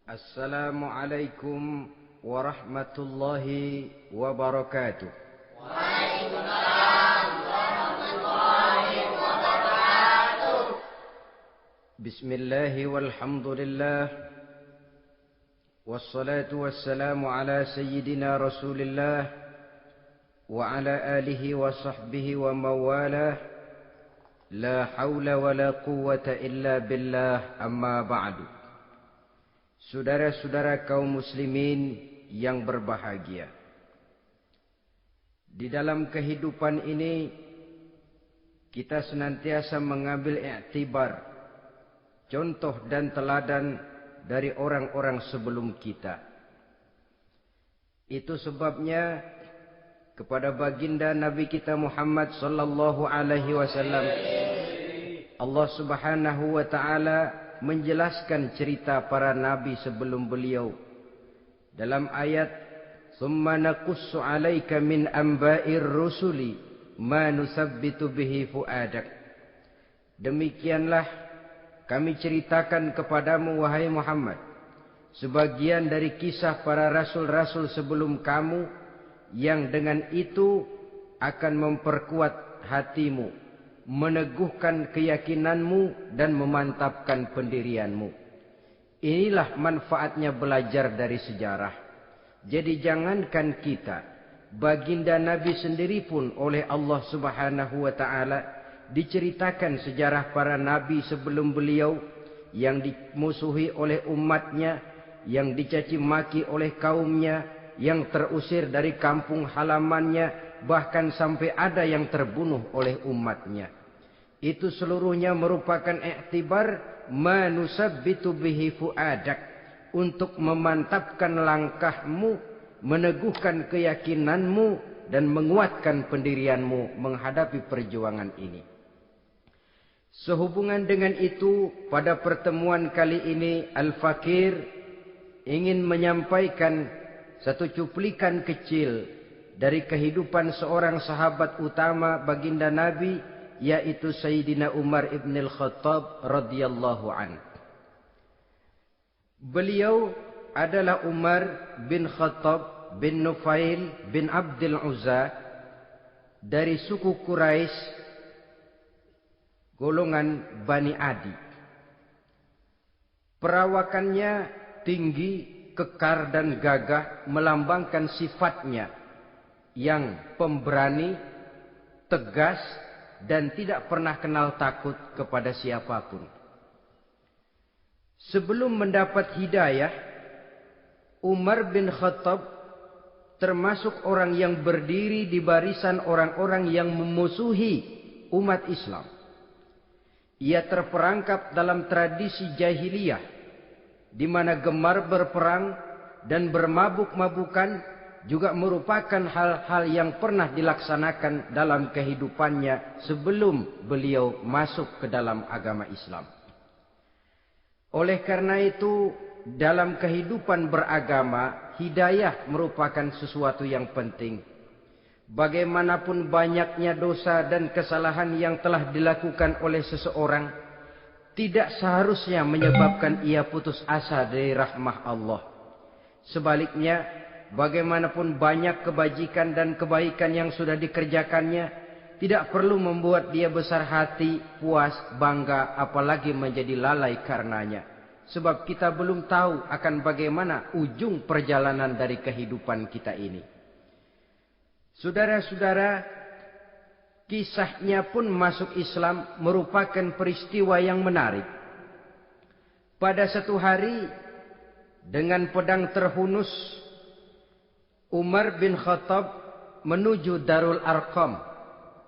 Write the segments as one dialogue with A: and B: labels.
A: Assalamualaikum warahmatullahi wabarakatuh.
B: Waalaikumsalam warahmatullahi wabarakatuh.
A: Bismillahi walhamdulillah. Wassalatu wassalamu ala sayyidina Rasulillah wa ala alihi wa sahbihi wa mawalah. La hawla wa la quwwata illa billah, amma ba'du. Saudara-saudara kaum muslimin yang berbahagia, di dalam kehidupan ini kita senantiasa mengambil iktibar, contoh dan teladan dari orang-orang sebelum kita. Itu sebabnya kepada baginda Nabi kita Muhammad sallallahu alaihi wasallam Allah Subhanahu wa taala menjelaskan cerita para nabi sebelum beliau dalam ayat "Tsumma naqussu 'alaika min amba'ir rusuli ma nusabbitu bihi fu'adak." Demikianlah kami ceritakan kepadamu wahai Muhammad sebagian dari kisah para rasul-rasul sebelum kamu yang dengan itu akan memperkuat hatimu, meneguhkan keyakinanmu dan memantapkan pendirianmu. Inilah manfaatnya belajar dari sejarah. Jadi jangankan kita, baginda Nabi sendiri pun oleh Allah Subhanahu wa taala diceritakan sejarah para nabi sebelum beliau yang dimusuhi oleh umatnya, yang dicaci maki oleh kaumnya, yang terusir dari kampung halamannya, bahkan sampai ada yang terbunuh oleh umatnya. Itu seluruhnya merupakan iktibar manusabbitu bihi fuadak, untuk memantapkan langkahmu, meneguhkan keyakinanmu dan menguatkan pendirianmu menghadapi perjuangan ini. Sehubungan dengan itu, pada pertemuan kali ini Al-Fakir ingin menyampaikan satu cuplikan kecil dari kehidupan seorang sahabat utama baginda Nabi, yaitu Sayyidina Umar ibn al-Khattab radhiyallahu an. Beliau adalah Umar bin Khattab bin Nufail bin Abdul Uzza dari suku Quraisy golongan Bani Adi. Perawakannya tinggi, kekar dan gagah, melambangkan sifatnya yang pemberani, tegas, dan tidak pernah kenal takut kepada siapapun. Sebelum mendapat hidayah, Umar bin Khattab termasuk orang yang berdiri di barisan orang-orang yang memusuhi umat Islam. Ia terperangkap dalam tradisi jahiliyah, di mana gemar berperang dan bermabuk-mabukan juga merupakan hal-hal yang pernah dilaksanakan dalam kehidupannya sebelum beliau masuk ke dalam agama Islam. Oleh karena itu, dalam kehidupan beragama, hidayah merupakan sesuatu yang penting. Bagaimanapun banyaknya dosa dan kesalahan yang telah dilakukan oleh seseorang, tidak seharusnya menyebabkan ia putus asa dari rahmah Allah. Sebaliknya, bagaimanapun banyak kebajikan dan kebaikan yang sudah dikerjakannya, tidak perlu membuat dia besar hati, puas, bangga, apalagi menjadi lalai karenanya. Sebab kita belum tahu akan bagaimana ujung perjalanan dari kehidupan kita ini. Saudara-saudara, kisahnya pun masuk Islam merupakan peristiwa yang menarik. Pada satu hari, dengan pedang terhunus, Umar bin Khattab menuju Darul Arqam,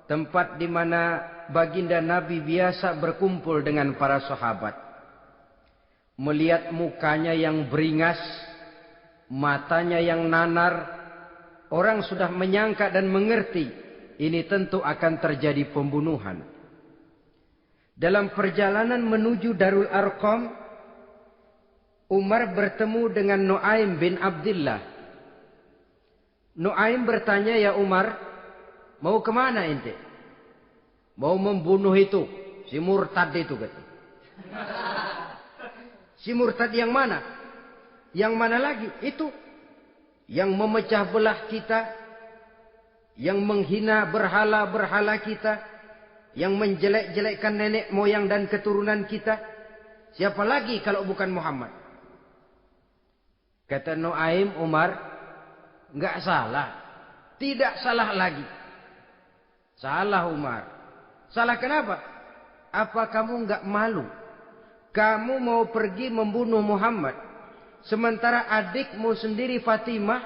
A: tempat di mana baginda Nabi biasa berkumpul dengan para sahabat. Melihat mukanya yang beringas, matanya yang nanar, orang sudah menyangka dan mengerti ini tentu akan terjadi pembunuhan. Dalam perjalanan menuju Darul Arqam, Umar bertemu dengan Nuaim bin Abdullah. Nuaim bertanya, "Ya Umar, mau kemana ente?" "Mau membunuh itu, si murtad itu," kata. "Si murtad yang mana?" Yang mana lagi? Itu yang memecah belah kita, yang menghina berhala-berhala kita, yang menjelek-jelekkan nenek moyang dan keturunan kita. Siapa lagi kalau bukan Muhammad? Kata Nuaim Umar, enggak salah. Tidak salah lagi. Salah Umar. Salah kenapa? Apa kamu enggak malu? Kamu mau pergi membunuh Muhammad. Sementara adikmu sendiri Fatimah,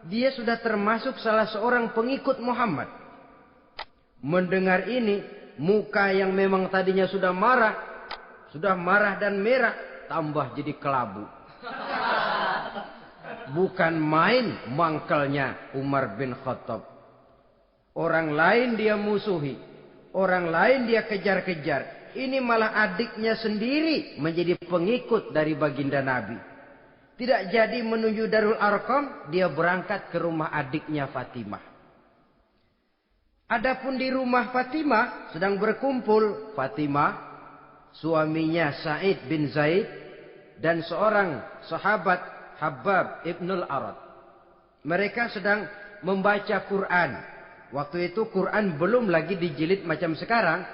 A: dia sudah termasuk salah seorang pengikut Muhammad. Mendengar ini, muka yang memang tadinya sudah marah dan merah, tambah jadi kelabu. Bukan main mangkelnya Umar bin Khattab. Orang lain dia musuhi, orang lain dia kejar-kejar. Ini malah adiknya sendiri menjadi pengikut dari baginda Nabi. Tidak jadi menuju Darul Arqam, dia berangkat ke rumah adiknya Fatimah. Adapun di rumah Fatimah sedang berkumpul Fatimah, suaminya Sa'id bin Zaid, dan seorang sahabat Habbab ibnul Arad. Mereka sedang membaca Quran. Waktu itu Quran belum lagi dijilid macam sekarang,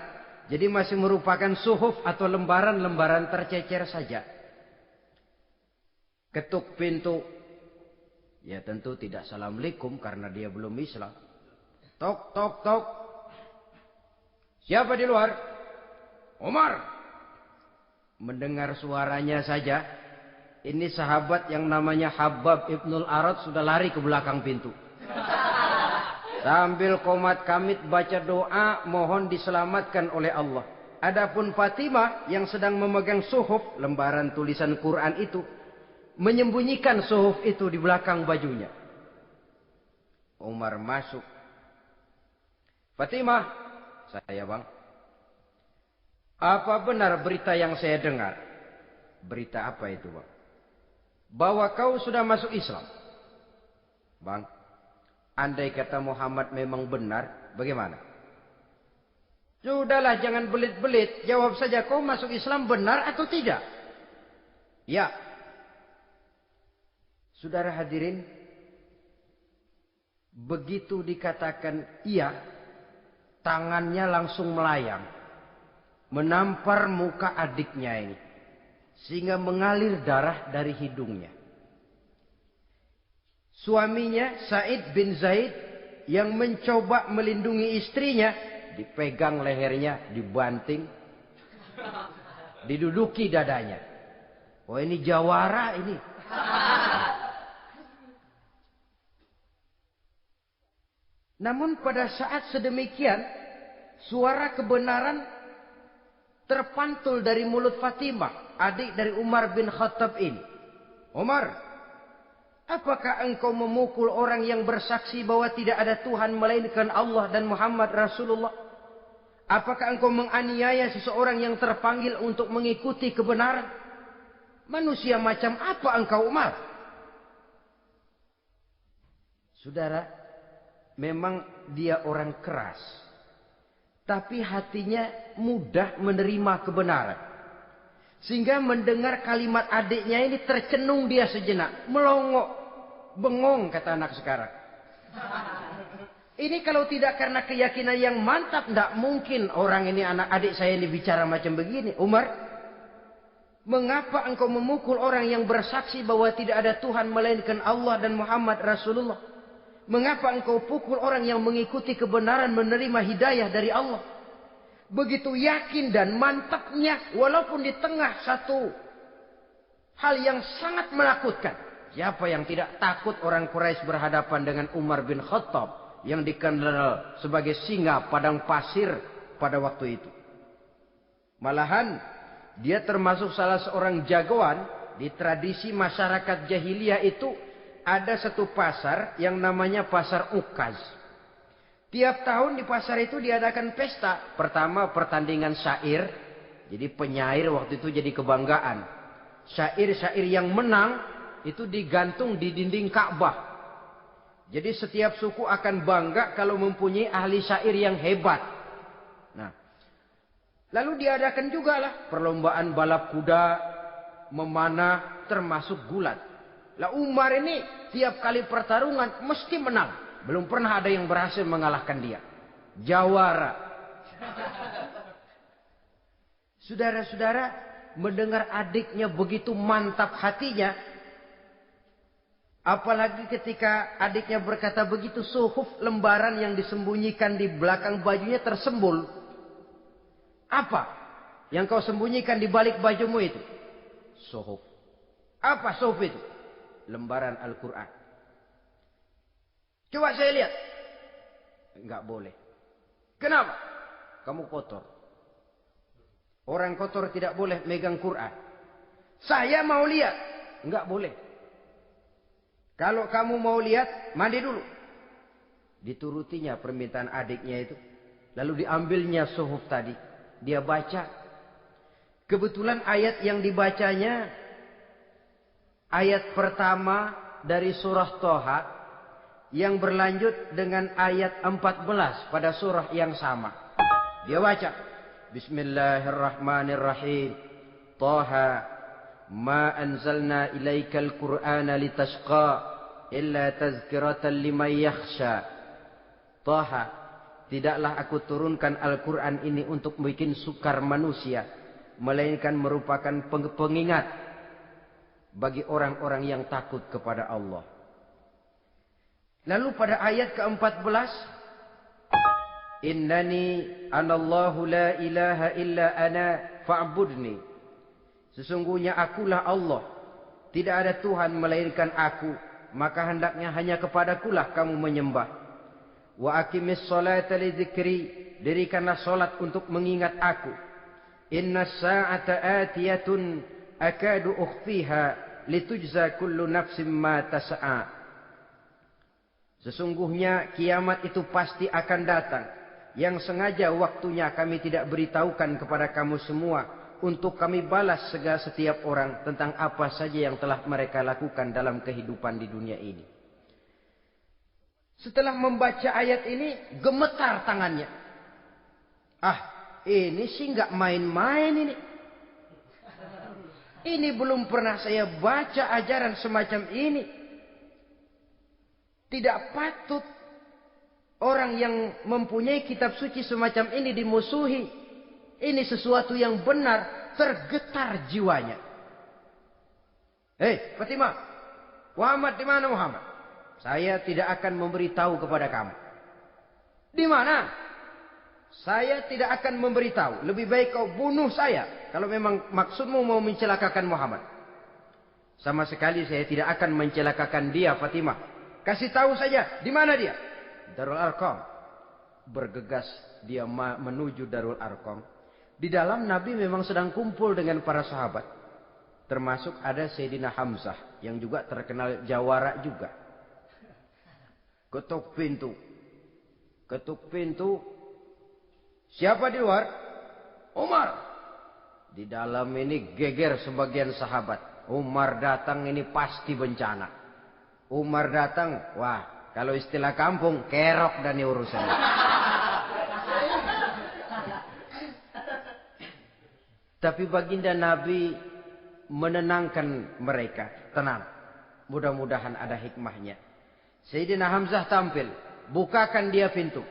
A: jadi masih merupakan suhuf atau lembaran-lembaran tercecer saja. Ketuk pintu. Ya tentu tidak assalamualaikum karena dia belum Islam. Tok, tok, tok. Siapa di luar? Umar. Mendengar suaranya saja, ini sahabat yang namanya Habbab ibnul Arad sudah lari ke belakang pintu. Sambil komat kamit baca doa mohon diselamatkan oleh Allah. Adapun Fatimah yang sedang memegang suhuf, lembaran tulisan Quran itu, menyembunyikan suhuf itu di belakang bajunya. Umar masuk. Fatimah, saya bang. Apa benar berita yang saya dengar? Berita apa itu bang? Bahwa kau sudah masuk Islam. Bang, andai kata Muhammad memang benar, bagaimana? Sudahlah jangan belit-belit. Jawab saja kau masuk Islam benar atau tidak? Ya. Saudara hadirin, begitu dikatakan iya, tangannya langsung melayang, menampar muka adiknya ini, sehingga mengalir darah dari hidungnya. Suaminya Sa'id bin Zaid yang mencoba melindungi istrinya, dipegang lehernya, dibanting, diduduki dadanya. Oh ini jawara ini. Namun pada saat sedemikian, suara kebenaran terpantul dari mulut Fatimah, adik dari Umar bin Khattab ini. Umar, apakah engkau memukul orang yang bersaksi bahwa tidak ada Tuhan melainkan Allah dan Muhammad Rasulullah? Apakah engkau menganiaya seseorang yang terpanggil untuk mengikuti kebenaran? Manusia macam apa engkau Umar? Saudara, memang dia orang keras. Tapi hatinya mudah menerima kebenaran. Sehingga mendengar kalimat adiknya ini tercenung dia sejenak. Melongo. Bengong kata anak sekarang. Ini kalau tidak karena keyakinan yang mantap. Tidak mungkin orang ini anak adik saya ini bicara macam begini. Umar, mengapa engkau memukul orang yang bersaksi bahwa tidak ada Tuhan melainkan Allah dan Muhammad Rasulullah? Mengapa engkau pukul orang yang mengikuti kebenaran menerima hidayah dari Allah? Begitu yakin dan mantapnya walaupun di tengah satu hal yang sangat menakutkan. Siapa yang tidak takut orang Quraisy berhadapan dengan Umar bin Khattab yang dikenal sebagai singa padang pasir pada waktu itu. Malahan dia termasuk salah seorang jagoan di tradisi masyarakat jahiliyah itu. Ada satu pasar yang namanya pasar Ukaz. Tiap tahun di pasar itu diadakan pesta. Pertama pertandingan syair. Jadi penyair waktu itu jadi kebanggaan. Syair-syair yang menang itu digantung di dinding Ka'bah. Jadi setiap suku akan bangga kalau mempunyai ahli syair yang hebat. Nah, lalu diadakan juga lah perlombaan balap kuda, memanah, termasuk gulat. Lah Umar ini tiap kali pertarungan mesti menang. Belum pernah ada yang berhasil mengalahkan dia. Jawara. Saudara-saudara, mendengar adiknya begitu mantap hatinya. Apalagi ketika adiknya berkata begitu, suhuf, lembaran yang disembunyikan di belakang bajunya tersembul. Apa yang kau sembunyikan di balik bajumu itu? Suhuf. Apa suhuf itu? Lembaran Al-Quran. Coba saya lihat. Enggak boleh. Kenapa? Kamu kotor. Orang kotor tidak boleh megang Quran. Saya mau lihat. Enggak boleh. Kalau kamu mau lihat, mandi dulu. Diturutinya permintaan adiknya itu. Lalu diambilnya suhuf tadi. Dia baca. Kebetulan ayat yang dibacanya, ayat pertama dari surah Toha, yang berlanjut dengan ayat 14 pada surah yang sama. Dia baca. Bismillahirrahmanirrahim. Toha. Ma anzalna ilaikal Qur'ana litashqa illa tazkiratan liman yakhsha. Taha, tidaklah aku turunkan Al-Quran ini untuk bikin sukar manusia, melainkan merupakan pengingat bagi orang-orang yang takut kepada Allah. Lalu pada ayat ke-14, Innani anallahu la ilaha illa ana fa'budni. Sesungguhnya akulah Allah. Tidak ada Tuhan melainkan aku. Maka hendaknya hanya kepadakulah kamu menyembah. Wa aqimis sholata li dzikri. Dirikanlah solat untuk mengingat aku. Inna sa'ata atiyatun akadu ukhfiha litujza kullu nafsim ma tas'a. Sesungguhnya kiamat itu pasti akan datang. Yang sengaja waktunya kami tidak beritahukan kepada kamu semua. Untuk kami balas segala setiap orang tentang apa saja yang telah mereka lakukan dalam kehidupan di dunia ini. Setelah membaca ayat ini, gemetar tangannya. Ah, ini sih nggak main-main ini. Ini belum pernah saya baca ajaran semacam ini. Tidak patut orang yang mempunyai kitab suci semacam ini dimusuhi. Ini sesuatu yang benar, tergetar jiwanya. Hei, Fatimah, Muhammad di mana Muhammad? Saya tidak akan memberitahu kepada kamu. Di mana? Saya tidak akan memberitahu. Lebih baik kau bunuh saya. Kalau memang maksudmu mau mencelakakan Muhammad. Sama sekali saya tidak akan mencelakakan dia, Fatimah. Kasih tahu saja, di mana dia? Darul Arqam. Bergegas dia menuju Darul Arqam. Di dalam Nabi memang sedang kumpul dengan para sahabat. Termasuk ada Sayyidina Hamzah. Yang juga terkenal jawara juga. Ketuk pintu. Ketuk pintu. Siapa di luar? Umar. Di dalam ini geger sebagian sahabat. Umar datang ini pasti bencana. Umar datang. Wah, kalau istilah kampung, kerok dan urusannya. Tapi baginda Nabi menenangkan mereka. Tenang. Mudah-mudahan ada hikmahnya. Sayyidina Hamzah tampil. Bukakan dia pintu.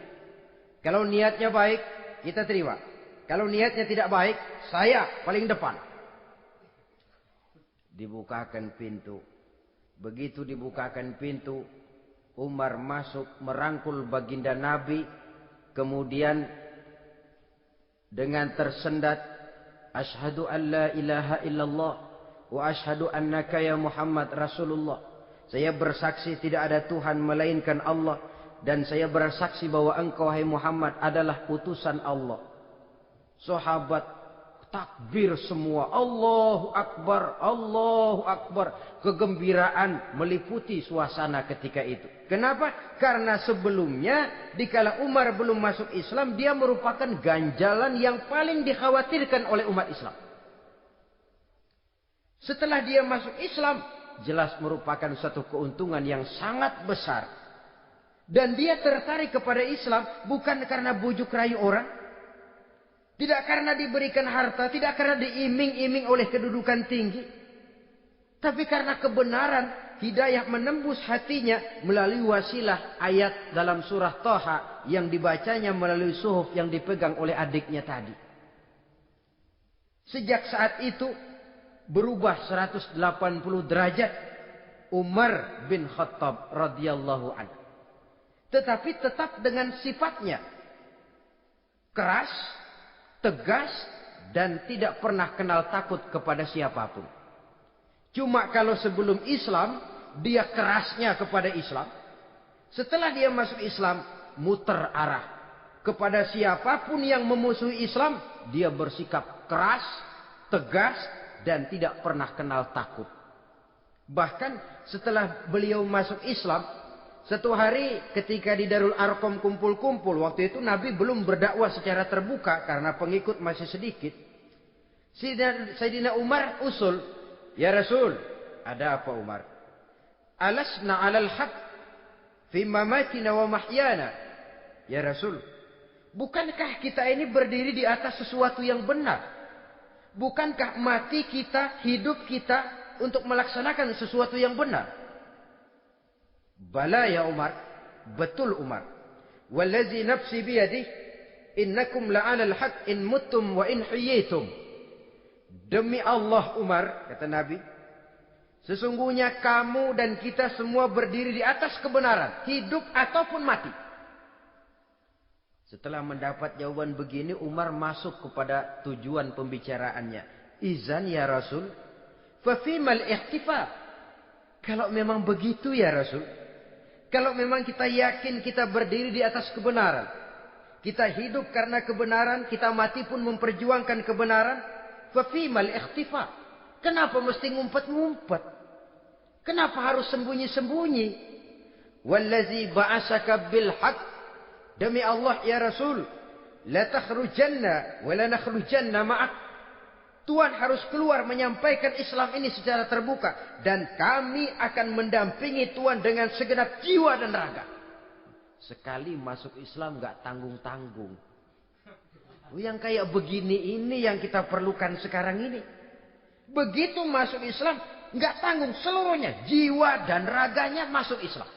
A: Kalau niatnya baik, kita terima. Kalau niatnya tidak baik, saya paling depan. Dibukakan pintu. Begitu dibukakan pintu, Umar masuk merangkul baginda Nabi. Kemudian dengan tersendat, Ashhadu an la ilaha illallah wa ashhadu annaka ya Muhammad Rasulullah. Saya bersaksi tidak ada Tuhan melainkan Allah. Dan saya bersaksi bahwa engkau hai Muhammad adalah utusan Allah. Sahabat takbir semua. Allahu Akbar, Allahu Akbar. Kegembiraan meliputi suasana ketika itu. Kenapa? Karena sebelumnya dikala Umar belum masuk Islam, dia merupakan ganjalan yang paling dikhawatirkan oleh umat Islam. Setelah dia masuk Islam, jelas merupakan satu keuntungan yang sangat besar. Dan dia tertarik kepada Islam bukan karena bujuk rayu orang. Tidak karena diberikan harta, tidak karena diiming-iming oleh kedudukan tinggi. Tapi karena kebenaran, hidayah menembus hatinya melalui wasilah ayat dalam surah Thaha yang dibacanya melalui suhuf yang dipegang oleh adiknya tadi. Sejak saat itu berubah 180 derajat Umar bin Khattab radhiyallahu anhu. Tetapi tetap dengan sifatnya keras, tegas, dan tidak pernah kenal takut kepada siapapun. Cuma kalau sebelum Islam, dia kerasnya kepada Islam. Setelah dia masuk Islam, muter arah. Kepada siapapun yang memusuhi Islam, dia bersikap keras, tegas, dan tidak pernah kenal takut. Bahkan setelah beliau masuk Islam, satu hari ketika di Darul Arqam kumpul-kumpul, waktu itu Nabi belum berdakwah secara terbuka karena pengikut masih sedikit. Sayyidina Umar usul, "Ya Rasul, ada apa Umar? Alasna 'alal haq fi mamatina wa mahyana?" Ya Rasul, bukankah kita ini berdiri di atas sesuatu yang benar? Bukankah mati kita, hidup kita untuk melaksanakan sesuatu yang benar? Bala ya Umar, betul Umar. Wallazi nafsi biyadih, innakum la'alal haq in muttum wa in hiyitum. Demi Allah Umar, kata Nabi, sesungguhnya kamu dan kita semua berdiri di atas kebenaran, hidup ataupun mati. Setelah mendapat jawaban begini, Umar masuk kepada tujuan pembicaraannya. Izan ya Rasul, fa fimal ihtifal. Kalau memang begitu ya Rasul, kalau memang kita yakin kita berdiri di atas kebenaran, kita hidup karena kebenaran, kita mati pun memperjuangkan kebenaran, fa fimal ihtifal. Kenapa mesti ngumpet-ngumpet? Kenapa harus sembunyi-sembunyi? Wallazi ba'asaka bil haqq, demi Allah ya Rasul, la takhrujanna wa la nakhrujanna ma'ak. Tuhan harus keluar menyampaikan Islam ini secara terbuka, dan kami akan mendampingi Tuhan dengan segenap jiwa dan raga. Sekali masuk Islam gak tanggung-tanggung. Yang kayak begini ini yang kita perlukan sekarang ini. Begitu masuk Islam gak tanggung seluruhnya, jiwa dan raganya masuk Islam.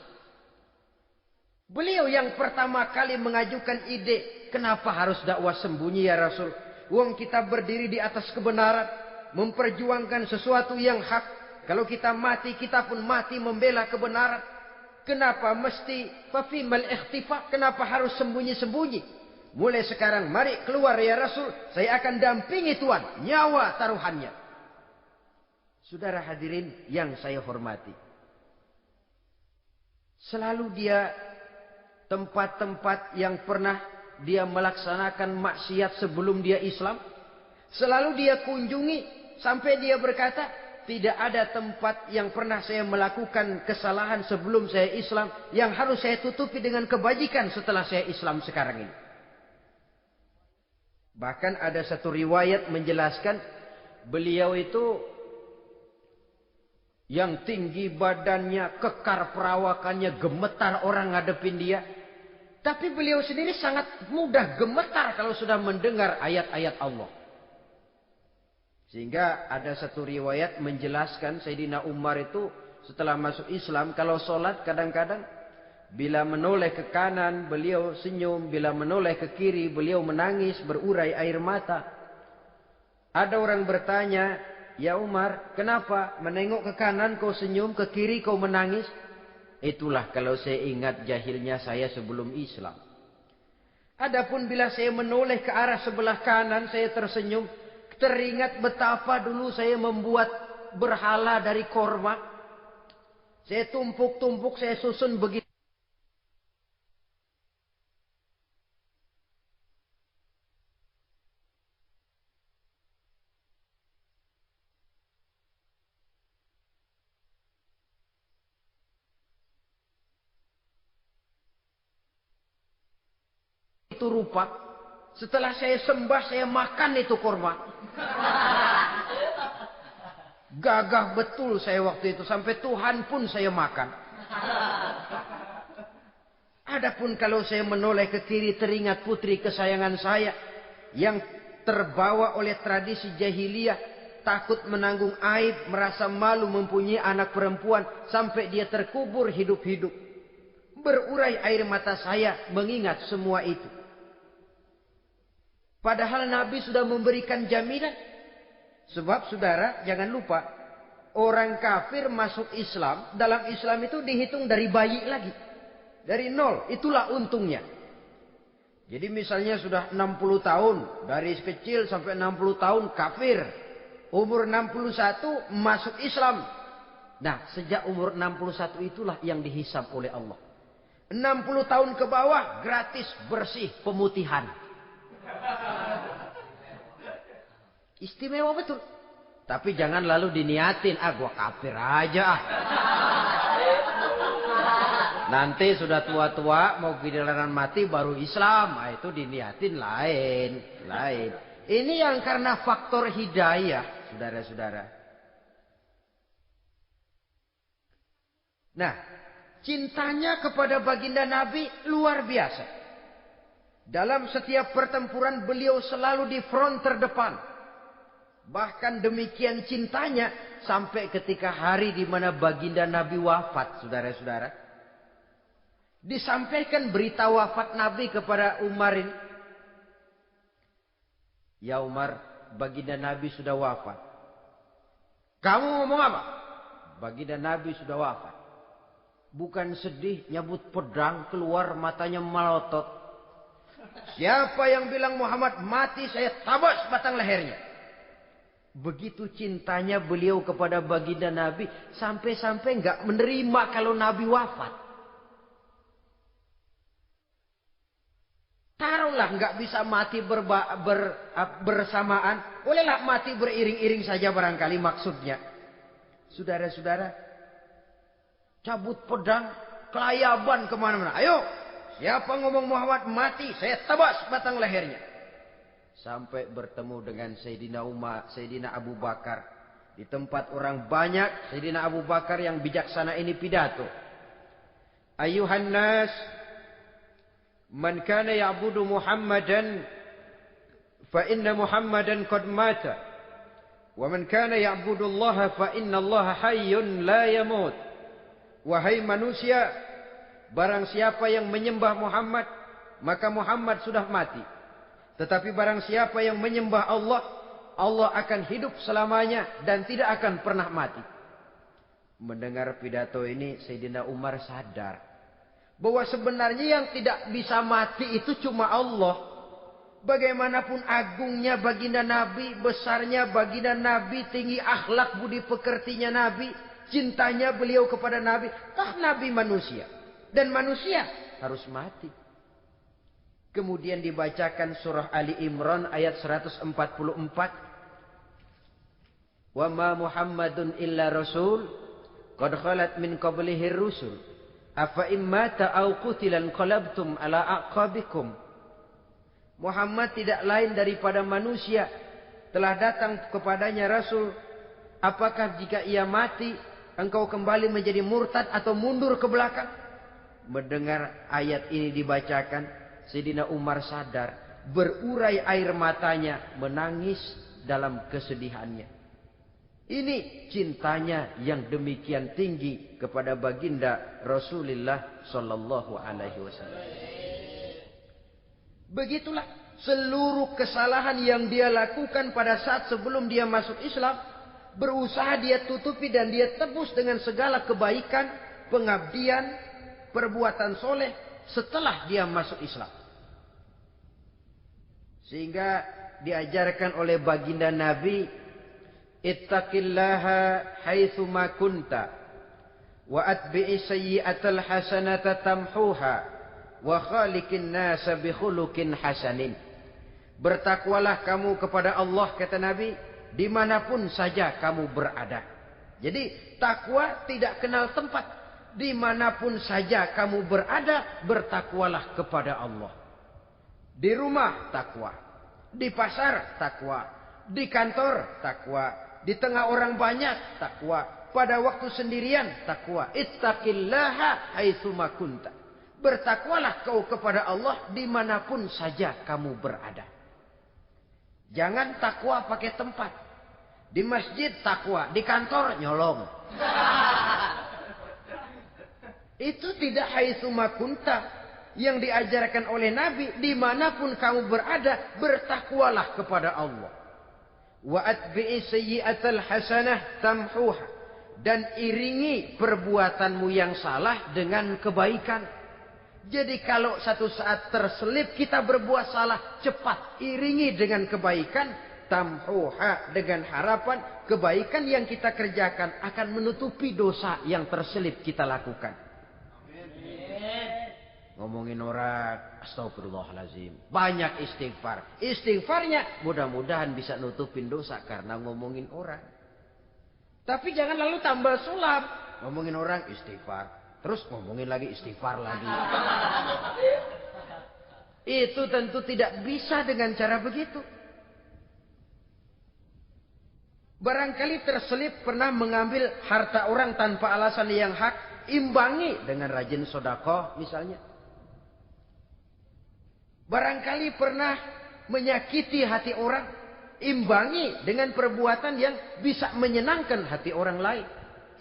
A: Beliau yang pertama kali mengajukan ide, kenapa harus dakwah sembunyi ya Rasul? Wong kita berdiri di atas kebenaran, memperjuangkan sesuatu yang hak. Kalau kita mati, kita pun mati membela kebenaran. Kenapa mesti fafimal ikhtifa? Kenapa harus sembunyi-sembunyi? Mulai sekarang mari keluar ya Rasul, saya akan dampingi Tuhan, nyawa taruhannya. Saudara hadirin yang saya hormati, selalu dia tempat-tempat yang pernah dia melaksanakan maksiat sebelum dia Islam, selalu dia kunjungi sampai dia berkata, tidak ada tempat yang pernah saya melakukan kesalahan sebelum saya Islam yang harus saya tutupi dengan kebajikan setelah saya Islam sekarang ini. Bahkan ada satu riwayat menjelaskan beliau itu yang tinggi badannya, kekar perawakannya, gemetar orang ngadepin dia. Tapi beliau sendiri sangat mudah gemetar kalau sudah mendengar ayat-ayat Allah. Sehingga ada satu riwayat menjelaskan Sayyidina Umar itu setelah masuk Islam, kalau sholat kadang-kadang bila menoleh ke kanan beliau senyum, bila menoleh ke kiri beliau menangis berurai air mata. Ada orang bertanya, ya Umar, kenapa menengok ke kanan kau senyum, ke kiri kau menangis? Itulah kalau saya ingat jahilnya saya sebelum Islam. Adapun bila saya menoleh ke arah sebelah kanan saya tersenyum, teringat betapa dulu saya membuat berhala dari korma. Saya tumpuk-tumpuk, saya susun begitu. Itu rupa. Setelah saya sembah, saya makan itu korma. Gagah betul saya waktu itu, sampai Tuhan pun saya makan. Adapun kalau saya menoleh ke kiri, teringat putri kesayangan saya yang terbawa oleh tradisi jahiliyah, takut menanggung aib, merasa malu mempunyai anak perempuan sampai dia terkubur hidup-hidup. Berurai air mata saya mengingat semua itu. Padahal Nabi sudah memberikan jaminan. Sebab saudara jangan lupa, orang kafir masuk Islam, dalam Islam itu dihitung dari bayi lagi. Dari nol, itulah untungnya. Jadi misalnya sudah 60 tahun, dari kecil sampai 60 tahun kafir. Umur 61 masuk Islam. Nah, sejak umur 61 itulah yang dihisab oleh Allah. 60 tahun ke bawah gratis bersih pemutihan. Istimewa betul. Tapi jangan lalu diniatin, gua kafir aja ah. Nanti sudah tua-tua mau giliran mati baru Islam. Nah, itu diniatin lain. Ini yang karena faktor hidayah, saudara-saudara. Nah, cintanya kepada baginda Nabi luar biasa. Dalam setiap pertempuran beliau selalu di front terdepan. Bahkan demikian cintanya sampai ketika hari di mana baginda Nabi wafat, saudara-saudara. Disampaikan berita wafat Nabi kepada Umar ini. Ya Umar, baginda Nabi sudah wafat. Kamu ngomong apa? Baginda Nabi sudah wafat. Bukan sedih, nyabut pedang, keluar matanya melotot. Siapa yang bilang Muhammad mati, saya tabas batang lehernya. Begitu cintanya beliau kepada baginda Nabi, sampai-sampai nggak menerima kalau Nabi wafat. Taruhlah nggak bisa mati bersamaan, bolehlah mati beriring-iring saja barangkali maksudnya. Saudara-saudara, cabut pedang, kelayaban kemana-mana. Ayo, siapa ngomong Muhammad mati, saya tabas batang lehernya. Sampai bertemu dengan Sayyidina Umar, Sayyidina Abu Bakar. Di tempat orang banyak, Sayyidina Abu Bakar yang bijaksana ini pidato. Ayuhan nas, man kana ya'budu Muhammadan, fa inna Muhammadan qad mata. Wa man kana ya'budu Allah, fa inna Allah hayyun la yamut. Wahai manusia, barang siapa yang menyembah Muhammad, maka Muhammad sudah mati. Tetapi barang siapa yang menyembah Allah, Allah akan hidup selamanya dan tidak akan pernah mati. Mendengar pidato ini, Sayyidina Umar sadar bahwa sebenarnya yang tidak bisa mati itu cuma Allah. Bagaimanapun agungnya baginda Nabi, besarnya baginda Nabi, tinggi akhlak budi pekertinya Nabi, cintanya beliau kepada Nabi, toh Nabi manusia. Dan manusia harus mati. Kemudian dibacakan surah Ali Imran ayat 144. Wa ma Muhammadun illa rasul qad khalat min qablihi rusul afa immata aw qutilan qalabtum ala aqabikum. Muhammad tidak lain daripada manusia, telah datang kepadanya rasul. Apakah jika ia mati engkau kembali menjadi murtad atau mundur ke belakang? Mendengar ayat ini dibacakan, Sayyidina Umar sadar, berurai air matanya, menangis dalam kesedihannya. Ini cintanya yang demikian tinggi kepada baginda Rasulullah sallallahu alaihi wasallam. Begitulah seluruh kesalahan yang dia lakukan pada saat sebelum dia masuk Islam, berusaha dia tutupi dan dia tebus dengan segala kebaikan, pengabdian, perbuatan soleh setelah dia masuk Islam. Sehingga diajarkan oleh baginda Nabi, ittaqillaha haitsu ma kunta wa atbi'is sayyi'atal hasanata tamhuha wa khaliqin nasa bi khuluqin hasanin. Bertakwalah kamu kepada Allah, kata Nabi, dimanapun saja kamu berada. Jadi takwa tidak kenal tempat. Dimanapun saja kamu berada, bertakwalah kepada Allah. Di rumah takwa, di pasar takwa, di kantor takwa, di tengah orang banyak takwa, pada waktu sendirian takwa. Ittaqillaha haitsu ma kunta. Bertakwalah kau kepada Allah dimanapun saja kamu berada. Jangan takwa pakai tempat. Di masjid takwa, di kantor nyolong. Itu tidak haitsu makunta. Yang diajarkan oleh Nabi, dimanapun kamu berada, bertakwalah kepada Allah. Wa atbi'i sayyi'atal hasanah tamhuha. Dan iringi perbuatanmu yang salah dengan kebaikan. Jadi kalau satu saat terselip kita berbuat salah, cepat iringi dengan kebaikan. Tamhuha, dengan harapan kebaikan yang kita kerjakan akan menutupi dosa yang terselip kita lakukan. Ngomongin orang, astagfirullahalazim. Banyak istighfar. Istighfarnya mudah-mudahan bisa nutupin dosa karena ngomongin orang. Tapi jangan lalu tambah sulap. Ngomongin orang istighfar. Terus ngomongin lagi istighfar lagi. Itu tentu tidak bisa dengan cara begitu. Barangkali terselip pernah mengambil harta orang tanpa alasan yang hak. Imbangi dengan rajin sedekah misalnya. Barangkali pernah menyakiti hati orang. Imbangi dengan perbuatan yang bisa menyenangkan hati orang lain.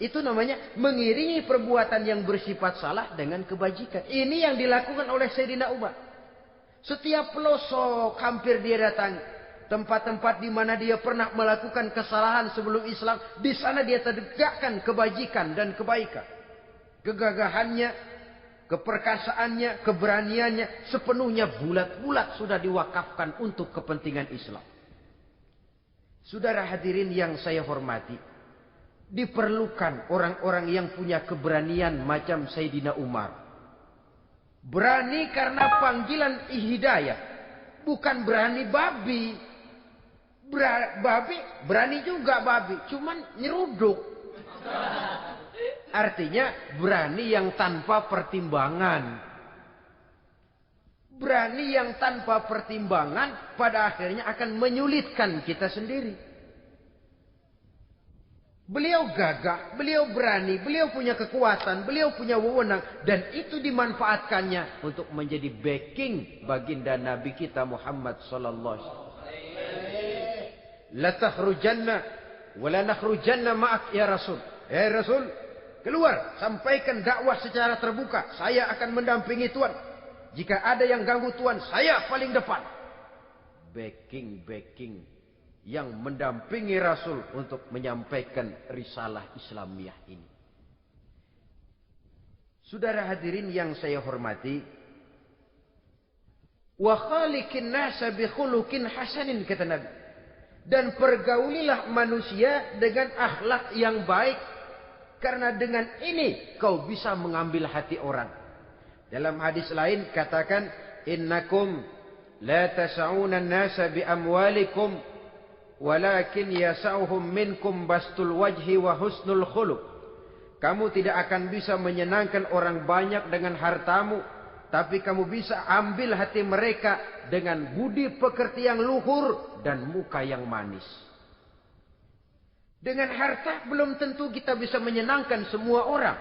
A: Itu namanya mengiringi perbuatan yang bersifat salah dengan kebajikan. Ini yang dilakukan oleh Sayyidina Umar. Setiap pelosok hampir dia datangi. Tempat-tempat di mana dia pernah melakukan kesalahan sebelum Islam. Di sana dia tegakkan kebajikan dan kebaikan. Kegagahannya, keperkasaannya, keberaniannya sepenuhnya bulat-bulat sudah diwakafkan untuk kepentingan Islam. Saudara hadirin yang saya hormati, diperlukan orang-orang yang punya keberanian macam Sayyidina Umar. Berani karena panggilan hidayah, bukan berani babi. Babi berani juga babi, cuman nyeruduk. Artinya berani yang tanpa pertimbangan. Berani yang tanpa pertimbangan pada akhirnya akan menyulitkan kita sendiri. Beliau gagah, beliau berani, beliau punya kekuatan, beliau punya wewenang. Dan itu dimanfaatkannya untuk menjadi backing baginda Nabi kita Muhammad sallallahu alaihi wasallam. La takhrujanna wa la nakhrujanna ma'ak ya Rasul. Ya Rasul, keluar, sampaikan dakwah secara terbuka. Saya akan mendampingi Tuhan. Jika ada yang ganggu Tuhan, saya paling depan. Backing yang mendampingi Rasul untuk menyampaikan risalah Islamiyah ini. Saudara hadirin yang saya hormati, wa khaliqin nasa bi khuluqin hasanin, kata Nabi. Dan pergaulilah manusia dengan akhlak yang baik. Karena dengan ini kau bisa mengambil hati orang. Dalam hadis lain katakan, innakum la tas'una an-nasa bi amwalikum walakin yas'uhum minkum bastul wajhi wa husnul khuluq. Kamu tidak akan bisa menyenangkan orang banyak dengan hartamu, tapi kamu bisa ambil hati mereka dengan budi pekerti yang luhur dan muka yang manis. Dengan harta belum tentu kita bisa menyenangkan semua orang.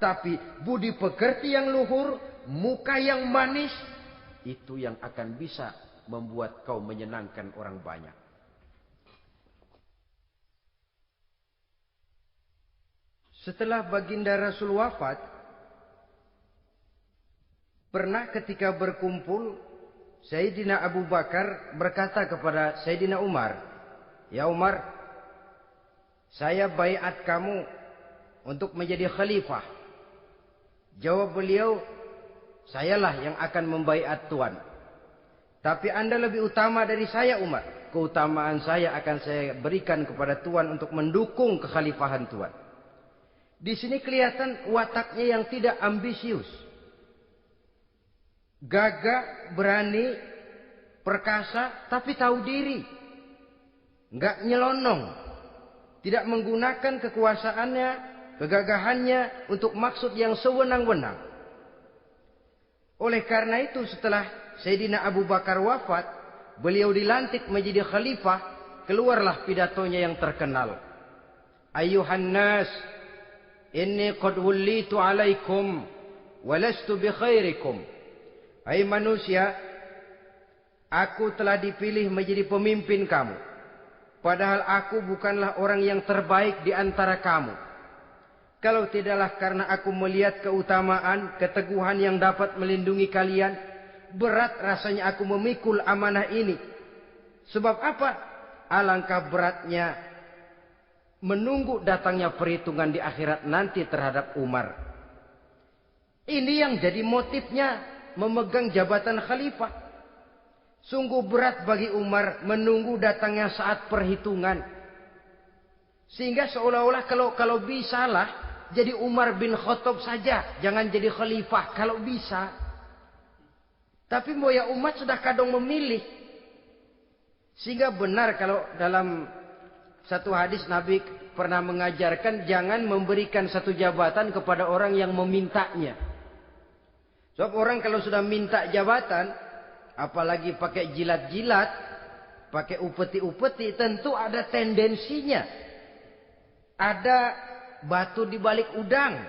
A: Tapi budi pekerti yang luhur, muka yang manis, itu yang akan bisa membuat kau menyenangkan orang banyak. Setelah baginda Rasul wafat, pernah ketika berkumpul, Sayyidina Abu Bakar berkata kepada Sayyidina Umar, "Ya Umar, saya baiat kamu untuk menjadi khalifah." Jawab beliau, "Sayalah yang akan membaiat Tuan. Tapi Anda lebih utama dari saya, Umar. Keutamaan saya akan saya berikan kepada Tuan untuk mendukung kekhalifahan Tuan." Di sini kelihatan wataknya yang tidak ambisius. Gagah, berani, perkasa, tapi tahu diri. Enggak nyelonong. Tidak menggunakan kekuasaannya, kegagahannya untuk maksud yang sewenang-wenang. Oleh karena itu setelah Sayyidina Abu Bakar wafat, beliau dilantik menjadi khalifah, keluarlah pidatonya yang terkenal. Ayuhan nas, inni qad wullitu alaikum walastu bi khairikum. Hai manusia, aku telah dipilih menjadi pemimpin kamu. Padahal aku bukanlah orang yang terbaik di antara kamu. Kalau tidaklah karena aku melihat keutamaan, keteguhan yang dapat melindungi kalian, berat rasanya aku memikul amanah ini. Sebab apa? Alangkah beratnya menunggu datangnya perhitungan di akhirat nanti terhadap Umar. Ini yang jadi motifnya memegang jabatan khalifah. Sungguh berat bagi Umar menunggu datangnya saat perhitungan. Sehingga seolah-olah kalau bisalah jadi Umar bin Khattab saja, jangan jadi khalifah kalau bisa. Tapi moya umat sudah kadang memilih. Sehingga benar kalau dalam satu hadis Nabi pernah mengajarkan jangan memberikan satu jabatan kepada orang yang memintanya. Sebab orang kalau sudah minta jabatan, apalagi pakai jilat-jilat, pakai upeti-upeti, tentu ada tendensinya. Ada batu di balik udang.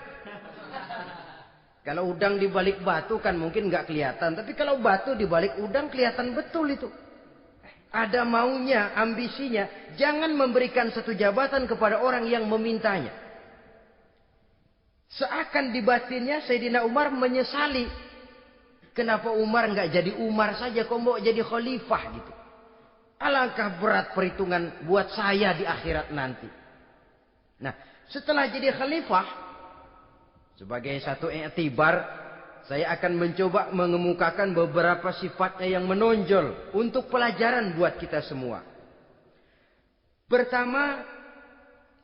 A: Kalau udang di balik batu kan mungkin nggak kelihatan. Tapi kalau batu di balik udang kelihatan betul itu. Ada maunya, ambisinya. Jangan memberikan satu jabatan kepada orang yang memintanya. Seakan di batinnya Sayyidina Umar menyesali. Kenapa Umar nggak jadi Umar saja, kok mau jadi khalifah gitu. Alangkah berat perhitungan buat saya di akhirat nanti. Nah, setelah jadi khalifah, sebagai satu i'tibar, saya akan mencoba mengemukakan beberapa sifatnya yang menonjol untuk pelajaran buat kita semua. Pertama,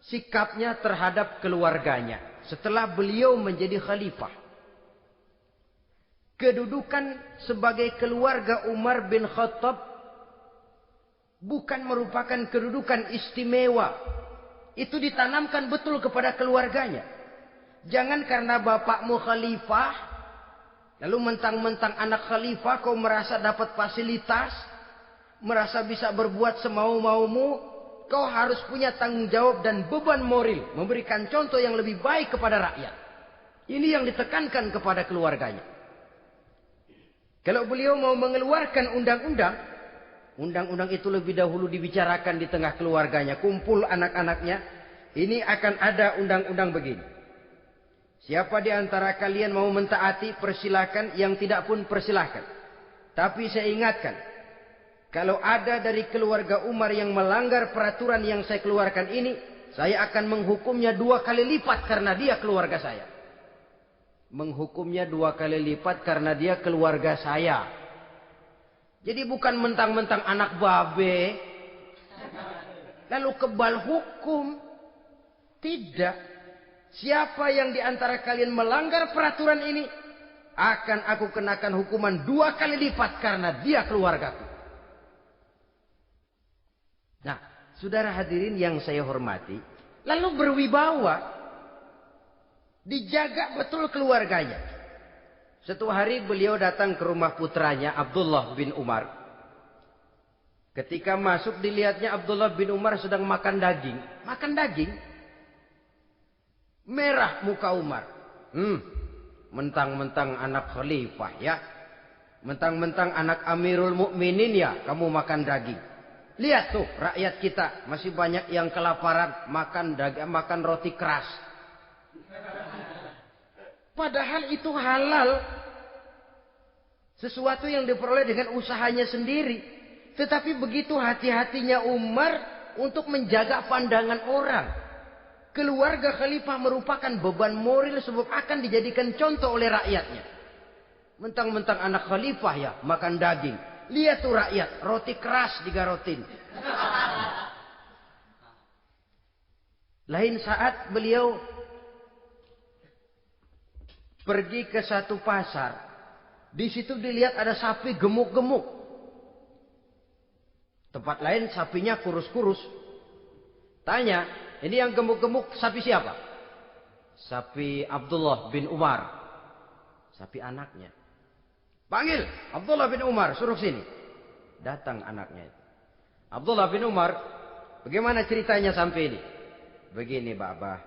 A: sikapnya terhadap keluarganya setelah beliau menjadi khalifah. Kedudukan sebagai keluarga Umar bin Khattab bukan merupakan kedudukan istimewa. Itu ditanamkan betul kepada keluarganya. Jangan karena bapakmu khalifah, lalu mentang-mentang anak khalifah kau merasa dapat fasilitas, merasa bisa berbuat semau-maumu, kau harus punya tanggung jawab dan beban moral, memberikan contoh yang lebih baik kepada rakyat. Ini yang ditekankan kepada keluarganya. Kalau beliau mau mengeluarkan undang-undang, undang-undang itu lebih dahulu dibicarakan di tengah keluarganya, kumpul anak-anaknya, ini akan ada undang-undang begini. Siapa di antara kalian mau mentaati, persilakan. Yang tidak pun persilakan. Tapi saya ingatkan, kalau ada dari keluarga Umar yang melanggar peraturan yang saya keluarkan ini, saya akan menghukumnya 2 kali lipat karena dia keluarga saya. Menghukumnya 2 kali lipat karena dia keluarga saya. Jadi bukan mentang-mentang anak babe, lalu kebal hukum. Tidak. Siapa yang di antara kalian melanggar peraturan ini, akan aku kenakan hukuman 2 kali lipat karena dia keluargaku. Nah, saudara hadirin yang saya hormati, lalu berwibawa, dijaga betul keluarganya. Suatu hari beliau datang ke rumah putranya Abdullah bin Umar. Ketika masuk dilihatnya Abdullah bin Umar sedang makan daging. Makan daging. Merah muka Umar. Mentang-mentang anak khalifah ya. Mentang-mentang anak Amirul Mukminin ya, kamu makan daging. Lihat tuh rakyat kita masih banyak yang kelaparan, makan daging, makan roti keras. Padahal itu halal. Sesuatu yang diperoleh dengan usahanya sendiri. Tetapi begitu hati-hatinya Umar untuk menjaga pandangan orang. Keluarga khalifah merupakan beban moral sebab akan dijadikan contoh oleh rakyatnya. Mentang-mentang anak khalifah ya makan daging. Lihat tuh rakyat, roti keras digarotin. Lain saat beliau pergi ke satu pasar. Di situ dilihat ada sapi gemuk-gemuk. Tempat lain sapinya kurus-kurus. Tanya, ini yang gemuk-gemuk sapi siapa? Sapi Abdullah bin Umar. Sapi anaknya. Panggil Abdullah bin Umar, suruh sini. Datang anaknya itu. Abdullah bin Umar, bagaimana ceritanya sampai ini? Begini, Bapak.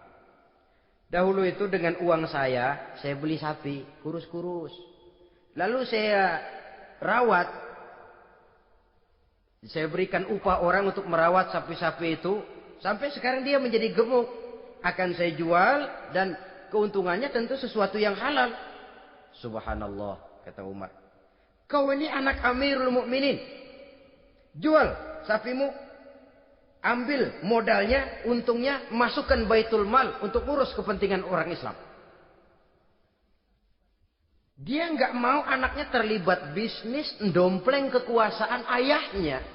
A: Dahulu itu dengan uang saya beli sapi kurus-kurus. Lalu saya rawat Saya berikan upah orang untuk merawat sapi-sapi itu. Sampai sekarang dia menjadi gemuk. Akan saya jual dan keuntungannya tentu sesuatu yang halal. Subhanallah, kata Umar. Kau ini anak Amirul Mukminin. Jual sapimu. Ambil modalnya, untungnya, masukkan Baitul Mal untuk urus kepentingan orang Islam. Dia nggak mau anaknya terlibat bisnis, ndompleng kekuasaan ayahnya.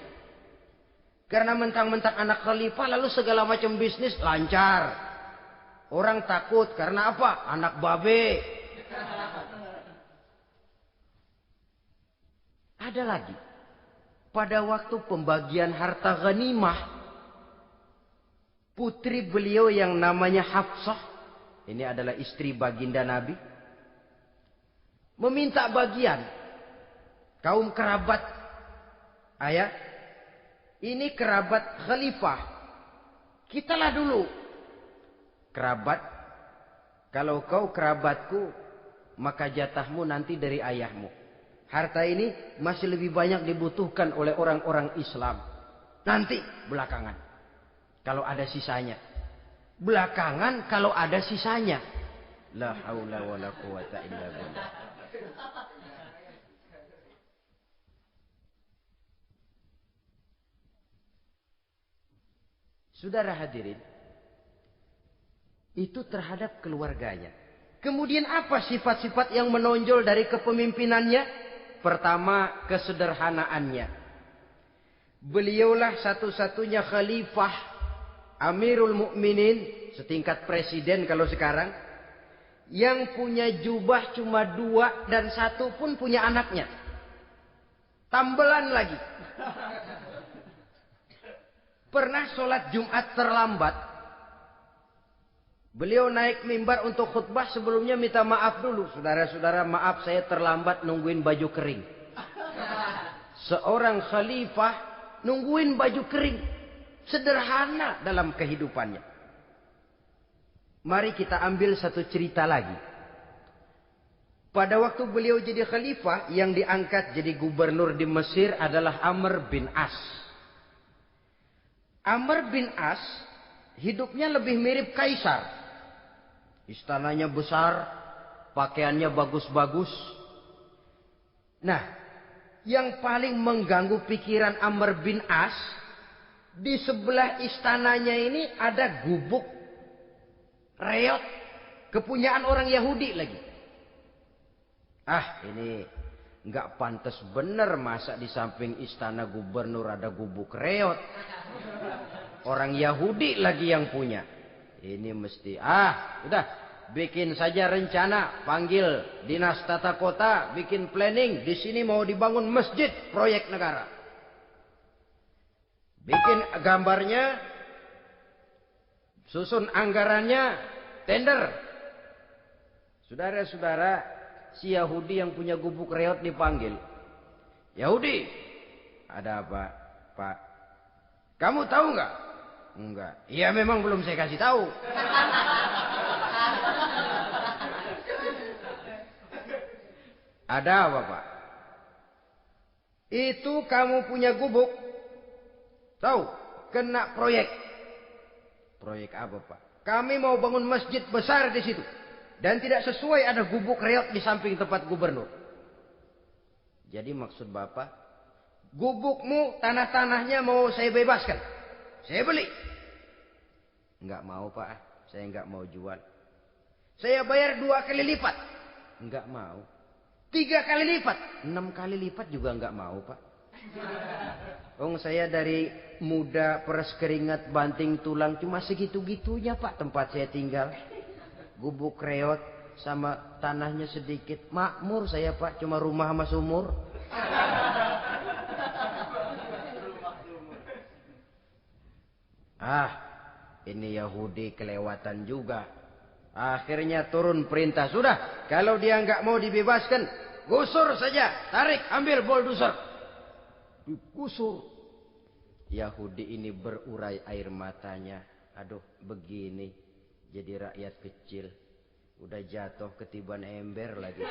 A: Karena mentang-mentang anak khalifah lalu segala macam bisnis lancar. Orang takut karena apa? Anak babe. Ada lagi. Pada waktu pembagian harta ghanimah, putri beliau yang namanya Hafsah, ini adalah istri baginda Nabi, meminta bagian. Kaum kerabat ayah, ini kerabat khalifah, kitalah dulu kerabat. Kalau kau kerabatku, maka jatahmu nanti dari ayahmu. Harta ini masih lebih banyak dibutuhkan oleh orang-orang Islam. Nanti belakangan, kalau ada sisanya. Belakangan kalau ada sisanya. La haula wala quwata illa billah. Saudara hadirin, itu terhadap keluarganya. Kemudian apa sifat-sifat yang menonjol dari kepemimpinannya? Pertama, kesederhanaannya. Beliaulah satu-satunya khalifah, Amirul Mukminin, setingkat presiden kalau sekarang, yang punya jubah cuma 2 dan 1 pun punya anaknya. Tambelan lagi. Pernah sholat Jumat terlambat. Beliau naik mimbar untuk khutbah, sebelumnya minta maaf dulu. Saudara-saudara, maaf saya terlambat nungguin baju kering. Seorang khalifah nungguin baju kering. Sederhana dalam kehidupannya. Mari kita ambil satu cerita lagi. Pada waktu beliau jadi khalifah, yang diangkat jadi gubernur di Mesir adalah Amr bin As. Amr bin As hidupnya lebih mirip kaisar. Istananya besar, pakaiannya bagus-bagus. Nah, yang paling mengganggu pikiran Amr bin As, di sebelah istananya ini ada gubuk reot, kepunyaan orang Yahudi lagi. Ah, ini nggak pantas bener, masa di samping istana gubernur ada gubuk reot. Orang Yahudi lagi yang punya. Ini mesti, udah, bikin saja rencana, panggil dinas tata kota, bikin planning. Di sini mau dibangun masjid, proyek negara. Bikin gambarnya, susun anggarannya, tender. Saudara-saudara, si Yahudi yang punya gubuk reot dipanggil. Yahudi, ada apa, Pak? Kamu tahu nggak? Enggak. Iya, memang belum saya kasih tahu. Ada apa, Pak? Itu kamu punya gubuk. Tahu? Kena proyek. Proyek apa, Pak? Kami mau bangun masjid besar di situ. Dan tidak sesuai ada gubuk reot di samping tempat gubernur. Jadi maksud Bapak, gubukmu, tanah-tanahnya mau saya bebaskan. Saya beli. Enggak mau, Pak. Saya enggak mau jual. Saya bayar 2 kali lipat. Enggak mau. 3 kali lipat. 6 kali lipat juga enggak mau, Pak. Saya dari muda peres keringat banting tulang cuma segitu-gitunya, Pak, tempat saya tinggal. Gubuk reot sama tanahnya sedikit. Makmur saya, Pak, cuma rumah sama sumur. Ini Yahudi kelewatan juga. Akhirnya turun perintah, sudah, kalau dia nggak mau dibebaskan, gusur saja, tarik, ambil bulldozer. Digusur. Yahudi ini berurai air matanya. Aduh, begini jadi rakyat kecil, udah jatuh ketiban ember lagi.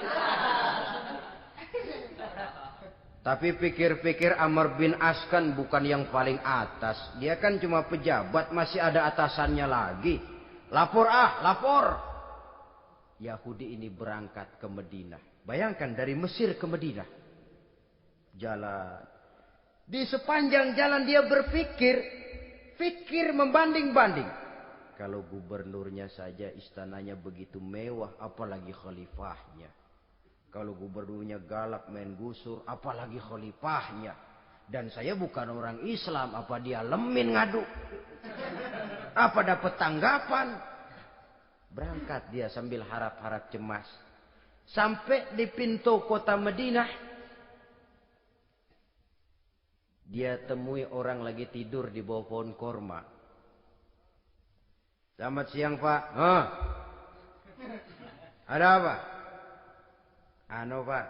A: Tapi pikir-pikir Amr bin As kan bukan yang paling atas. Dia kan cuma pejabat, masih ada atasannya lagi. Lapor lapor. Yahudi ini berangkat ke Madinah. Bayangkan dari Mesir ke Madinah. Jalan. Di sepanjang jalan dia berpikir. Fikir membanding-banding. Kalau gubernurnya saja istananya begitu mewah, apalagi khalifahnya. Kalau gubernurnya galak main gusur, apalagi khalifahnya. Dan saya bukan orang Islam, apa dia lemin ngadu? Apa dapat tanggapan? Berangkat dia sambil harap-harap cemas. Sampai di pintu kota Madinah. Dia temui orang lagi tidur di bawah pohon korma. Selamat siang Pak. Ada apa? Pak.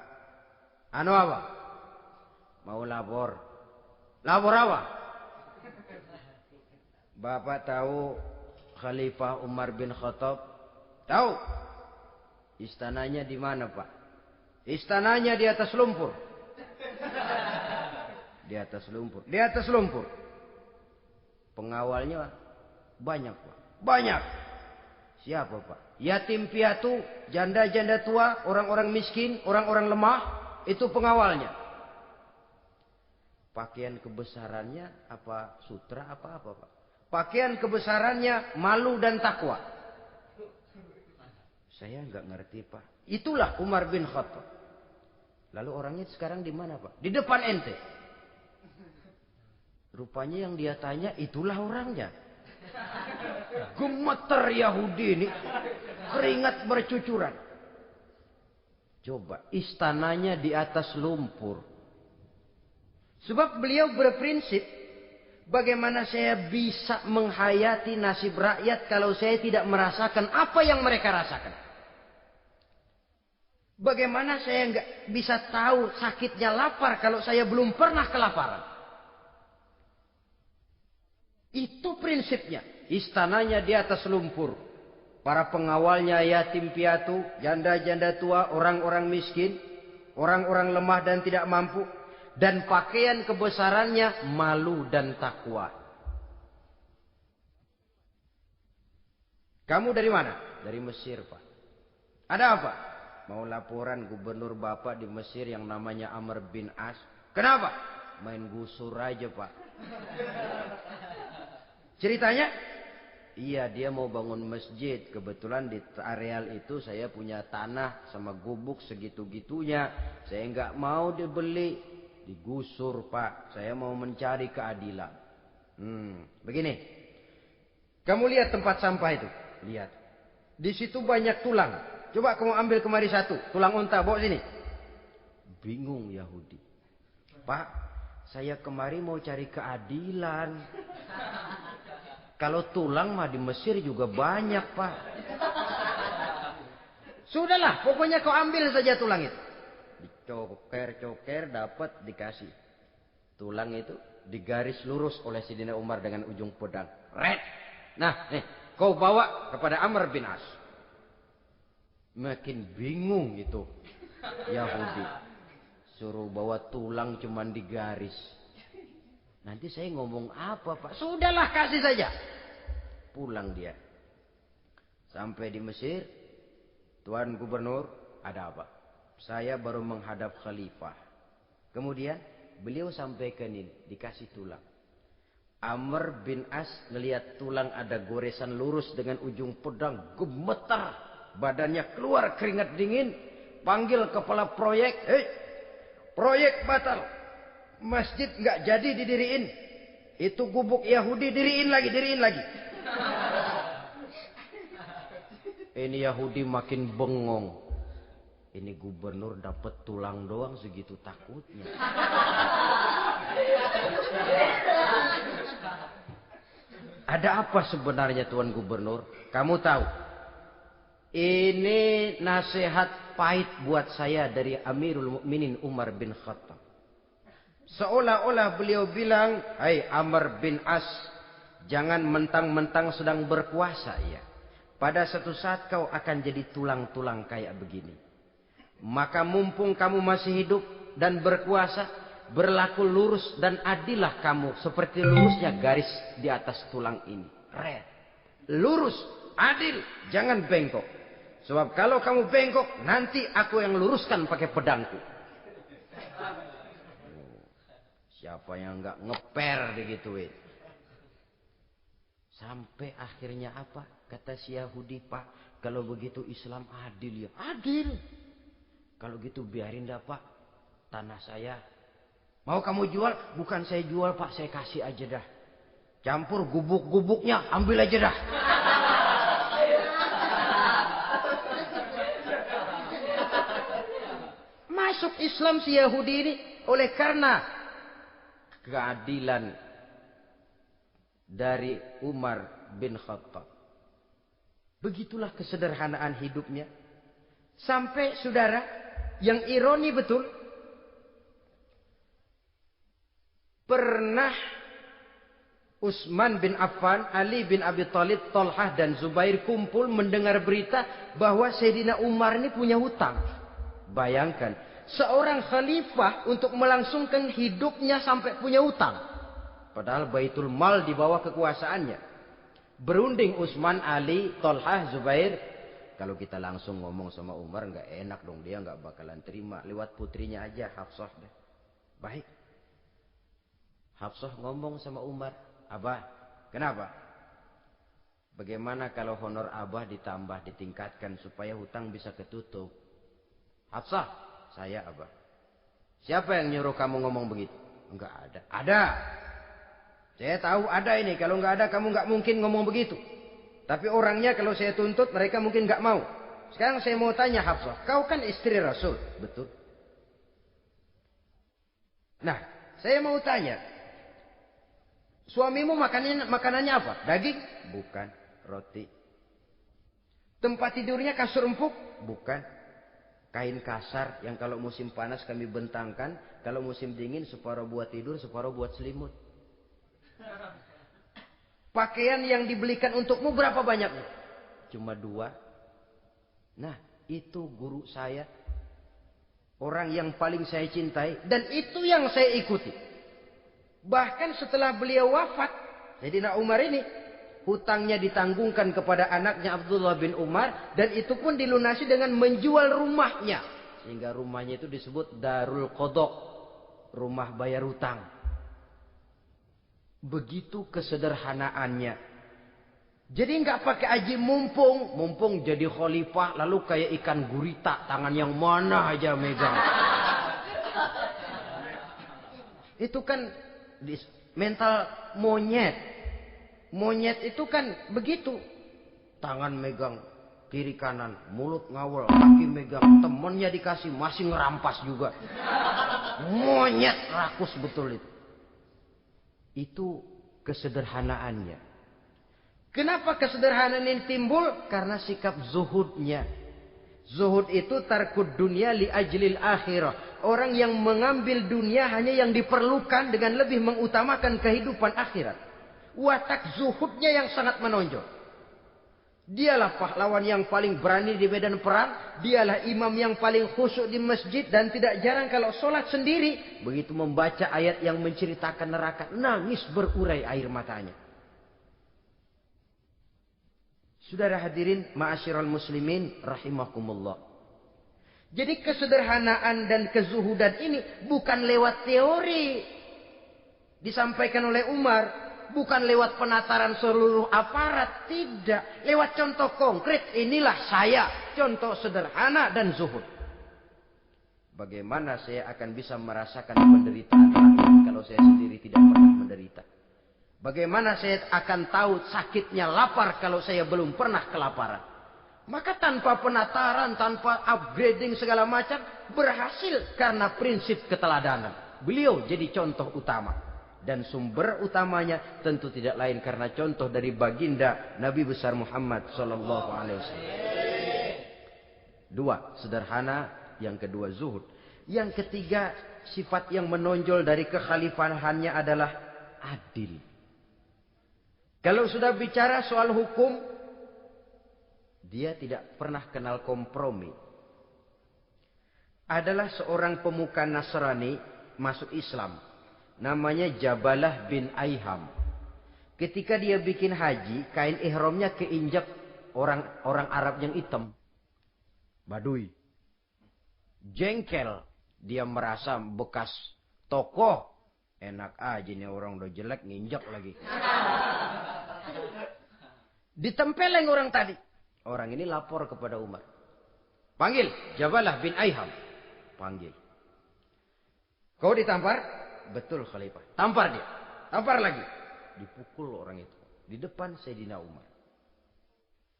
A: Apa? Mau lapor. Lapor apa? Bapak tahu Khalifah Umar bin Khattab? Tahu? Istananya di mana Pak? Istananya di atas lumpur. Di atas lumpur. Di atas lumpur. Pengawalnya banyak Pak. Banyak. Siapa Pak? Yatim piatu, janda-janda tua, orang-orang miskin, orang-orang lemah. Itu pengawalnya. Pakaian kebesarannya apa sutra apa-apa Pak? Pakaian kebesarannya malu dan takwa. Saya nggak ngerti Pak. Itulah Umar bin Khattab. Lalu orangnya sekarang di mana Pak? Di depan ente. Rupanya yang dia tanya itulah orangnya. Gemeter Yahudi ini. Keringat bercucuran. Coba istananya di atas lumpur. Sebab beliau berprinsip. Bagaimana saya bisa menghayati nasib rakyat kalau saya tidak merasakan apa yang mereka rasakan. Bagaimana saya nggak bisa tahu sakitnya lapar kalau saya belum pernah kelaparan. Itu prinsipnya. Istananya di atas lumpur. Para pengawalnya yatim piatu, janda-janda tua, orang-orang miskin, orang-orang lemah dan tidak mampu. Dan pakaian kebesarannya malu dan takwa. Kamu dari mana? Dari Mesir Pak. Ada apa? Mau laporan gubernur Bapak di Mesir yang namanya Amr bin As. Kenapa? Main gusur aja Pak. Ceritanya? Iya dia mau bangun masjid. Kebetulan di areal itu saya punya tanah sama gubuk segitu-gitunya. Saya nggak mau dibeli. Digusur Pak. Saya mau mencari keadilan. Begini. Kamu lihat tempat sampah itu. Lihat. Di situ banyak tulang. Coba kamu ambil kemari satu. Tulang unta bawa sini. Bingung Yahudi. Pak. Saya kemari mau cari keadilan. Kalau tulang mah di Mesir juga banyak Pak. Sudahlah. Pokoknya kau ambil saja tulang itu. Dicoker-coker dapat dikasih. Tulang itu digaris lurus oleh Sidina Umar dengan ujung pedang. Red. Nah, nih, kau bawa kepada Amr bin As. Makin bingung itu Yahudi. Suruh bawa tulang cuman digaris. Nanti saya ngomong apa Pak? Sudahlah kasih saja. Pulang dia. Sampai di Mesir. Tuan Gubernur, ada apa? Saya baru menghadap khalifah. Kemudian beliau sampaikan ini. Dikasih tulang. Amr bin As ngelihat tulang ada goresan lurus dengan ujung pedang. Gemetar. Badannya keluar keringat dingin. Panggil kepala proyek. Proyek batal. Masjid nggak jadi didiriin. Itu gubuk Yahudi diriin lagi. Ini Yahudi makin bengong. Ini gubernur dapat tulang doang segitu takutnya. Ada apa sebenarnya Tuan Gubernur? Kamu tahu? Ini nasihat pahit buat saya dari Amirul Mukminin Umar bin Khattab. Seolah-olah beliau bilang, "Hai Amr bin As, jangan mentang-mentang sedang berkuasa ya. Pada suatu saat kau akan jadi tulang-tulang kayak begini. Maka mumpung kamu masih hidup dan berkuasa, berlaku lurus dan adillah kamu seperti lurusnya garis di atas tulang ini. Red. Lurus, adil, jangan bengkok. Sebab kalau kamu bengkok, nanti aku yang luruskan pakai pedangku. Siapa yang enggak ngeper digituin. Sampai akhirnya apa? Kata si Yahudi, Pak, kalau begitu Islam adil ya. Adil. Kalau gitu biarin dah Pak, tanah saya. Mau kamu jual? Bukan saya jual Pak, saya kasih aja dah. Campur gubuk-gubuknya, ambil aja dah. Masuk Islam si Yahudi ini oleh karena keadilan dari Umar bin Khattab. Begitulah kesederhanaan hidupnya. Sampai saudara, yang ironi betul, pernah Utsman bin Affan, Ali bin Abi Thalib, Thalhah dan Zubair kumpul mendengar berita bahwa Sayyidina Umar ini punya hutang. Bayangkan, seorang khalifah untuk melangsungkan hidupnya sampai punya hutang. Padahal Baitul Mal di bawah kekuasaannya. Berunding Utsman, Ali, Thalhah, Zubair. Kalau kita langsung ngomong sama Umar nggak enak dong, dia nggak bakalan terima. Lewat putrinya aja, Hafsah deh. Baik. Hafsah ngomong sama Umar, Abah, kenapa? Bagaimana kalau honor Abah ditambah, ditingkatkan supaya hutang bisa ketutup? Hafsah, saya Abah. Siapa yang nyuruh kamu ngomong begitu? Enggak ada. Ada. Saya tahu ada ini. Kalau enggak ada kamu enggak mungkin ngomong begitu. Tapi orangnya kalau saya tuntut mereka mungkin enggak mau. Sekarang saya mau tanya Hafsah. Kau kan istri Rasul. Betul. Nah, saya mau tanya. Suamimu makanannya apa? Daging? Bukan. Roti. Tempat tidurnya kasur empuk? Bukan. Kain kasar yang kalau musim panas kami bentangkan. Kalau musim dingin separuh buat tidur, separuh buat selimut. Pakaian yang dibelikan untukmu berapa banyaknya? Cuma 2. Nah, itu guru saya. Orang yang paling saya cintai. Dan itu yang saya ikuti. Bahkan setelah beliau wafat, Sayyidina Umar ini, hutangnya ditanggungkan kepada anaknya Abdullah bin Umar. Dan itu pun dilunasi dengan menjual rumahnya. Sehingga rumahnya itu disebut Darul Qadha. Rumah bayar hutang. Begitu kesederhanaannya. Jadi nggak pakai aji mumpung. Mumpung jadi khalifah lalu kayak ikan gurita. Tangan yang mana aja megang. Itu kan mental monyet. Monyet itu kan begitu. Tangan megang kiri kanan. Mulut ngawal. Kaki megang. Temennya dikasih masih ngerampas juga. Monyet rakus betul itu. Itu kesederhanaannya. Kenapa kesederhanaan ini timbul? Karena sikap zuhudnya. Zuhud itu tarkud dunia li ajlil akhirah. Orang yang mengambil dunia hanya yang diperlukan dengan lebih mengutamakan kehidupan akhirat. Watak zuhudnya yang sangat menonjol. Dialah pahlawan yang paling berani di medan perang. Dialah imam yang paling khusyuk di masjid. Dan tidak jarang kalau sholat sendiri. Begitu membaca ayat yang menceritakan neraka. Nangis berurai air matanya. Saudara hadirin ma'asyiral muslimin rahimakumullah. Jadi kesederhanaan dan kezuhudan ini bukan lewat teori. Disampaikan oleh Umar. Bukan lewat penataran seluruh aparat. Tidak. Lewat contoh konkret. Inilah saya. Contoh sederhana dan zuhud. Bagaimana saya akan bisa merasakan penderitaan rakyat kalau saya sendiri tidak pernah menderita. Bagaimana saya akan tahu sakitnya lapar kalau saya belum pernah kelaparan. Maka tanpa penataran, tanpa upgrading segala macam. Berhasil karena prinsip keteladanan. Beliau jadi contoh utama. Dan sumber utamanya tentu tidak lain karena contoh dari baginda Nabi besar Muhammad sallallahu alaihi wasallam. 2, sederhana, yang kedua zuhud. Yang ketiga, sifat yang menonjol dari kekhalifahannya adalah adil. Kalau sudah bicara soal hukum, dia tidak pernah kenal kompromi. Adalah seorang pemuka Nasrani masuk Islam. Namanya Jabalah bin Aiham. Ketika dia bikin haji, kain ihramnya keinjak orang Arab yang hitam. Badui. Jengkel. Dia merasa bekas tokoh. Enak aja nih orang udah jelek nginjak lagi. Ditempeleng orang tadi. Orang ini lapor kepada Umar. Panggil Jabalah bin Aiham. Panggil. Kau ditampar? Betul Khalifah. Tampar dia. Tampar lagi. Dipukul orang itu. Di depan Sayyidina Umar.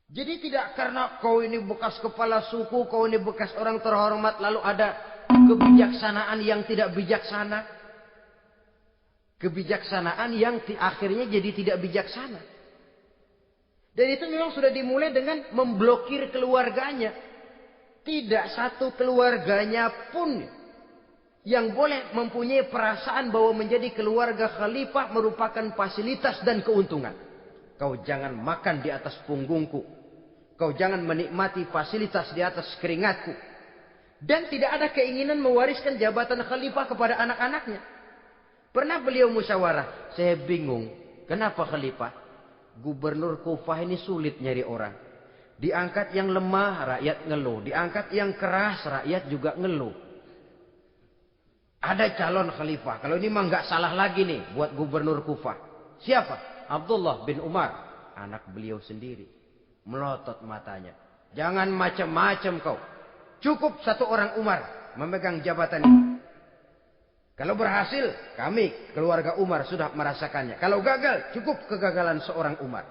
A: Jadi tidak karena kau ini bekas kepala suku. Kau ini bekas orang terhormat. Lalu ada kebijaksanaan yang tidak bijaksana. Kebijaksanaan yang akhirnya jadi tidak bijaksana. Dan itu memang sudah dimulai dengan memblokir keluarganya. Tidak satu keluarganya pun yang boleh mempunyai perasaan bahwa menjadi keluarga khalifah merupakan fasilitas dan keuntungan. Kau jangan makan di atas punggungku. Kau jangan menikmati fasilitas di atas keringatku. Dan tidak ada keinginan mewariskan jabatan khalifah kepada anak-anaknya. Pernah beliau musyawarah. Saya bingung. Kenapa khalifah? Gubernur Kufah ini sulit nyari orang. Diangkat yang lemah, rakyat ngeluh. Diangkat yang keras, rakyat juga ngeluh. Ada calon khalifah. Kalau ini mah nggak salah lagi nih buat gubernur Kufah. Siapa? Abdullah bin Umar. Anak beliau sendiri. Melotot matanya. Jangan macam-macam kau. Cukup satu orang Umar memegang jabatan ini. Kalau berhasil, kami keluarga Umar sudah merasakannya. Kalau gagal, cukup kegagalan seorang Umar.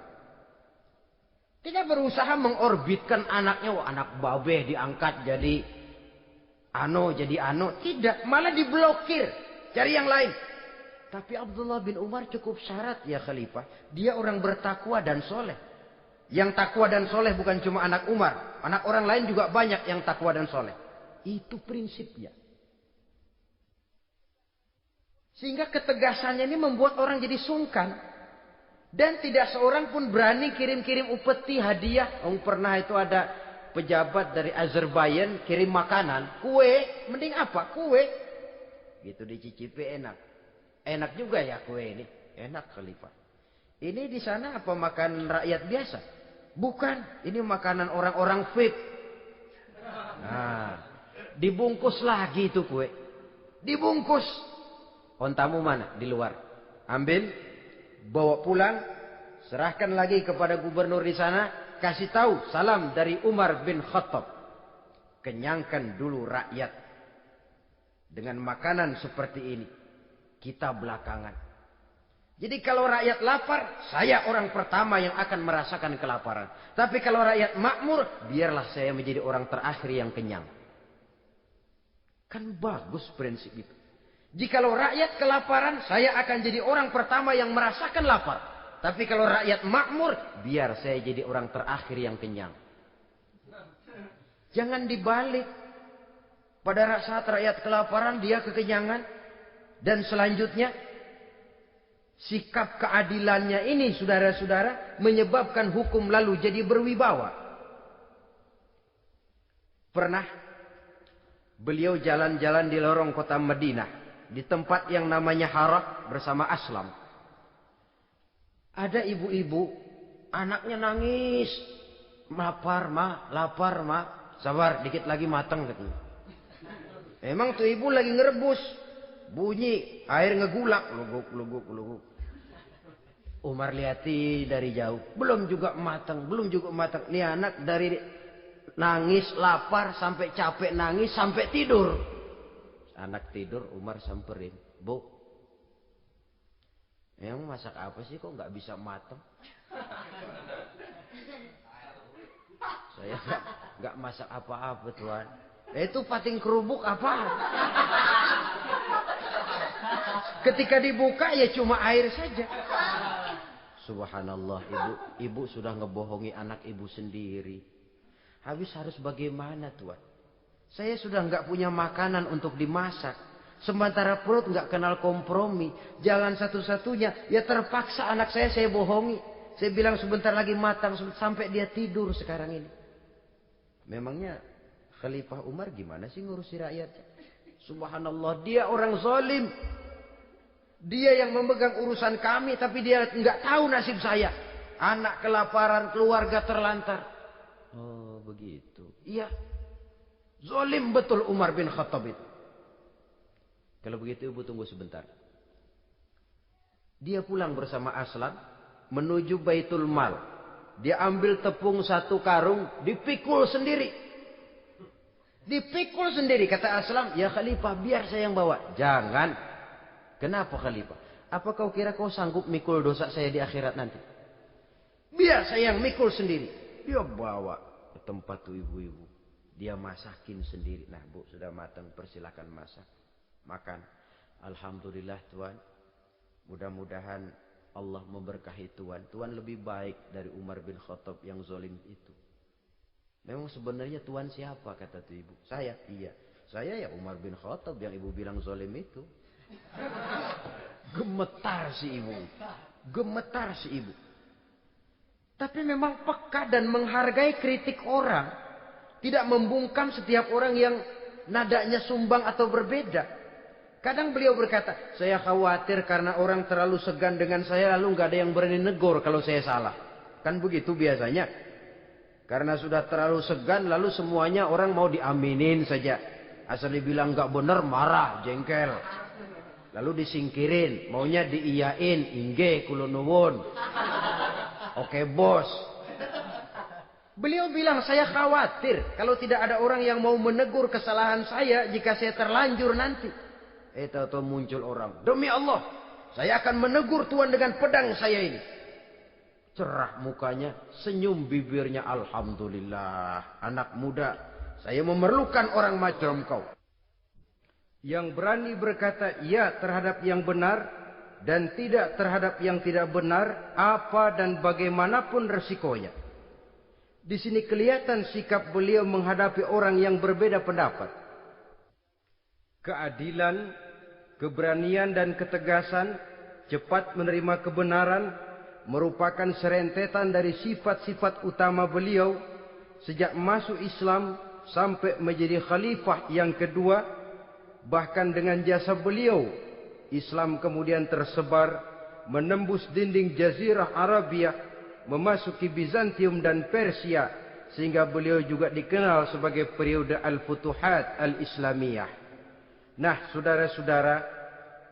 A: Tidak berusaha mengorbitkan anaknya. Wah, anak babeh diangkat jadi jadi ano. Tidak, malah diblokir. Cari yang lain. Tapi Abdullah bin Umar cukup syarat ya khalifah. Dia orang bertakwa dan soleh. Yang takwa dan soleh bukan cuma anak Umar. Anak orang lain juga banyak yang takwa dan soleh. Itu prinsipnya. Sehingga ketegasannya ini membuat orang jadi sungkan. Dan tidak seorang pun berani kirim-kirim upeti hadiah. Pernah itu ada pejabat dari Azerbaijan kirim makanan. Kue, mending apa? Kue. Gitu dicicipi enak. Enak juga ya kue ini. Enak khalifah. Ini di sana apa makan rakyat biasa? Bukan. Ini makanan orang-orang VIP. Nah, dibungkus lagi itu kue. Dibungkus. Ontamu mana? Di luar. Ambil, bawa pulang, serahkan lagi kepada gubernur di sana, kasih tahu salam dari Umar bin Khattab. Kenyangkan dulu rakyat dengan makanan seperti ini. Kita belakangan. Jadi kalau rakyat lapar, saya orang pertama yang akan merasakan kelaparan. Tapi kalau rakyat makmur, biarlah saya menjadi orang terakhir yang kenyang. Kan bagus prinsip itu. Jikalau rakyat kelaparan, saya akan jadi orang pertama yang merasakan lapar. Tapi kalau rakyat makmur, biar saya jadi orang terakhir yang kenyang. Jangan dibalik. Pada saat rakyat kelaparan, dia kekenyangan. Dan selanjutnya, sikap keadilannya ini, saudara-saudara, menyebabkan hukum lalu jadi berwibawa. Pernah, beliau jalan-jalan di lorong kota Madinah. Di tempat yang namanya Harah bersama Aslam. Ada ibu-ibu, anaknya nangis. Lapar ma. Sabar, dikit lagi matang katanya. Emang tuh ibu lagi ngerebus. Bunyi, air ngegulak. Luguk. Umar lihati dari jauh. Belum juga matang. Nih anak dari nangis, lapar, sampai capek nangis, sampai tidur. Anak tidur, Umar samperin. Bu, emang masak apa sih kok nggak bisa matang? Saya nggak masak apa-apa tuan. Itu pating kerubuk apa? Ketika dibuka ya cuma air saja. Subhanallah, ibu sudah ngebohongi anak ibu sendiri. Habis harus bagaimana tuan? Saya sudah nggak punya makanan untuk dimasak. Sementara perut nggak kenal kompromi. Jalan satu-satunya, ya terpaksa anak saya bohongi. Saya bilang sebentar lagi matang sampai dia tidur sekarang ini. Memangnya Khalifah Umar gimana sih ngurusi rakyatnya? Subhanallah, dia orang zalim. Dia yang memegang urusan kami, tapi dia nggak tahu nasib saya. Anak kelaparan, keluarga terlantar. Oh, begitu. Iya. Zalim betul Umar bin Khattab itu. Kalau begitu ibu tunggu sebentar. Dia pulang bersama Aslam menuju Baitul Mal. Dia ambil tepung 1 karung, dipikul sendiri. Dipikul sendiri, kata Aslam, ya Khalifah, biar saya yang bawa. Jangan. Kenapa Khalifah? Apa kau kira kau sanggup mikul dosa saya di akhirat nanti? Biar saya yang mikul sendiri. Dia bawa ke tempat tuh ibu-ibu. Dia masakin sendiri. Nah bu, sudah matang, persilakan masak. Makan. Alhamdulillah Tuan. Mudah-mudahan Allah memberkahi Tuan. Tuan lebih baik dari Umar bin Khattab yang zalim itu. Memang sebenarnya Tuan siapa, kata tuh ibu? Saya. Iya. Saya ya Umar bin Khattab yang ibu bilang zalim itu. Gemetar si ibu. Gemetar si ibu. Tapi memang peka dan menghargai kritik orang. Tidak membungkam setiap orang yang nadanya sumbang atau berbeda. Kadang beliau berkata, saya khawatir karena orang terlalu segan dengan saya, lalu nggak ada yang berani negor kalau saya salah. Kan begitu biasanya. Karena sudah terlalu segan, lalu semuanya orang mau diaminin saja. Asal dibilang nggak benar, marah, jengkel. Lalu disingkirin, maunya diiyain, inge kulunuwun. Oke bos. Beliau bilang, saya khawatir kalau tidak ada orang yang mau menegur kesalahan saya jika saya terlanjur nanti. Tahu-tahu muncul orang, demi Allah, saya akan menegur Tuan dengan pedang saya ini. Cerah mukanya, senyum bibirnya, alhamdulillah. Anak muda, saya memerlukan orang macam kau. Yang berani berkata ya terhadap yang benar dan tidak terhadap yang tidak benar, apa dan bagaimanapun resikonya. Di sini kelihatan sikap beliau menghadapi orang yang berbeda pendapat. Keadilan, keberanian dan ketegasan, cepat menerima kebenaran merupakan serentetan dari sifat-sifat utama beliau sejak masuk Islam sampai menjadi khalifah yang kedua. Bahkan dengan jasa beliau, Islam kemudian tersebar, menembus dinding Jazirah Arabia, memasuki Bizantium dan Persia, sehingga beliau juga dikenal sebagai periode Al-Futuhat Al-Islamiyah. Nah, saudara-saudara,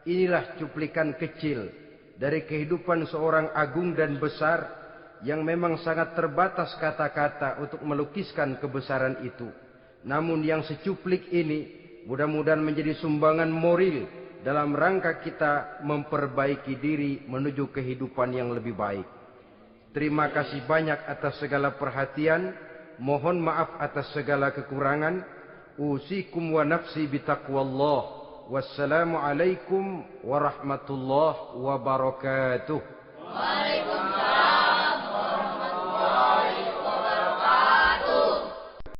A: inilah cuplikan kecil dari kehidupan seorang agung dan besar yang memang sangat terbatas kata-kata untuk melukiskan kebesaran itu. Namun yang secuplik ini mudah-mudahan menjadi sumbangan moral dalam rangka kita memperbaiki diri menuju kehidupan yang lebih baik. Terima kasih banyak atas segala perhatian. Mohon maaf atas segala kekurangan. Usikum wa nafsi bitaqwallah. Wassalamualaikum warahmatullahi wabarakatuh.
B: Waalaikumsalam.